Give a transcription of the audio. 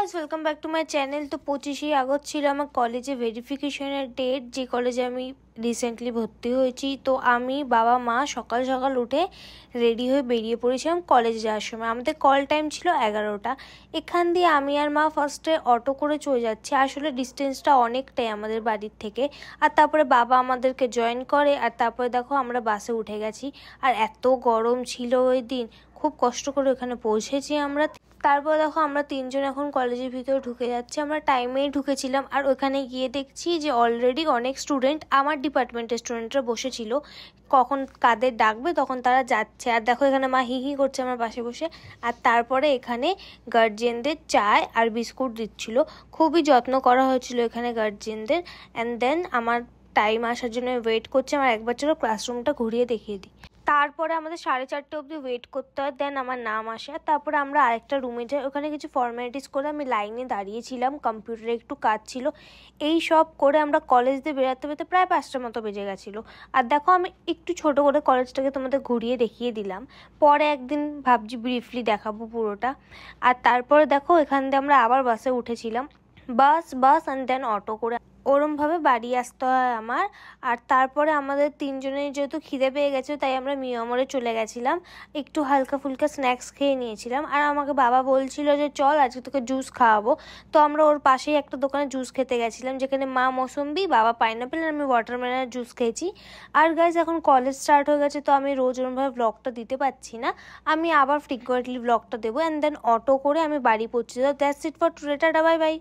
Guys, welcome back to my channel. তো 25শে August ছিল আমার কলেজে ভেরিফিকেশনের ডেট, যে কলেজে আমি রিসেন্টলি ভর্তি হয়েছি। তো আমি বাবা মা সকাল সকাল উঠে রেডি হয়ে বেরিয়ে পড়েছিলাম কলেজে যাওয়ার সময়। আমাদের কল টাইম ছিল 11টা। এখান দিয়ে আমি আর মা ফার্স্টে অটো করে চলে যাচ্ছি। আসলে ডিস্টেন্সটা অনেকটাই আমাদের বাড়ির থেকে। আর তারপরে বাবা আমাদেরকে জয়েন করে, আর তারপরে দেখো আমরা বাসে উঠে গেছি। আর এত গরম ছিল ওই দিন, খুব কষ্ট করে ওখানে পৌঁছেছি আমরা। তারপর দেখো আমরা তিনজন এখন কলেজের ভিতরে ঢুকে যাচ্ছি। আমরা টাইমেই ঢুকেছিলাম, আর ওখানে গিয়ে দেখছি যে অলরেডি অনেক স্টুডেন্ট, আমার ডিপার্টমেন্টের স্টুডেন্টরা বসেছিল। কখন কাদের ডাকবে তখন তারা যাচ্ছে। আর দেখো এখানে মা হি হি করছে আমার পাশে বসে। আর তারপরে এখানে গার্জিয়ানদের চায় আর বিস্কুট দিচ্ছিল। খুবই যত্ন করা হয়েছিল এখানে গার্জিয়ানদের। অ্যান্ড দেন আমার টাইম আসার জন্য ওয়েট করছে। আমার একবার চলো ক্লাসরুমটা ঘুরিয়ে দেখিয়ে দিই। তারপরে আমাদের 4:30 অবধি ওয়েট করতে হয়, দেন আমার নাম আসে। তারপরে আমরা আরেকটা রুমে যাই, ওখানে কিছু ফর্মালিটিস করে আমি লাইনে দাঁড়িয়েছিলাম, কম্পিউটারে একটু কাজ ছিল। এই সব করে আমরা কলেজ দিয়ে বেরোতে বেরোতে প্রায় 5টার মতো বেজে গেছিলো। আর দেখো আমি একটু ছোট করে কলেজটাকে তোমাদের ঘুরিয়ে দেখিয়ে দিলাম, পরে একদিন ভাবছি ব্রিফলি দেখাবো পুরোটা। আর তারপরে দেখো এখান দিয়ে আমরা আবার বাসে উঠেছিলাম, বাস অ্যান্ড দেন অটো করে ওরমভাবে বাড়ি আসতে হয় আমার। আর তারপরে আমাদের তিনজনের যেহেতু খিদে পেয়ে গেছে, তাই আমরা মিয়ামরে চলে গেছিলাম, একটু হালকা ফুলকা স্ন্যাক্স খেয়ে নিয়েছিলাম। আর আমাকে বাবা বলছিল যে চল আজকে তোকে জুস খাওয়াবো। তো আমরা ওর পাশেই একটা দোকানে জুস খেতে গেছিলাম, যেখানে মা মৌসম্বি, বাবা পাইনাপেল, আর আমি ওয়াটারমেলনের জুস খেয়েছি। আর গাইজ এখন কলেজ স্টার্ট হয়ে গেছে, তো আমি রোজ ওরমভাবে ব্লগটা দিতে পারছি না। আমি আবার ফ্রিকোয়েন্টলি ব্লগটা দেবো। অ্যান্ড দেন অটো করে আমি বাড়ি পৌঁছে যাবো। That's it for today, tata, bye bye.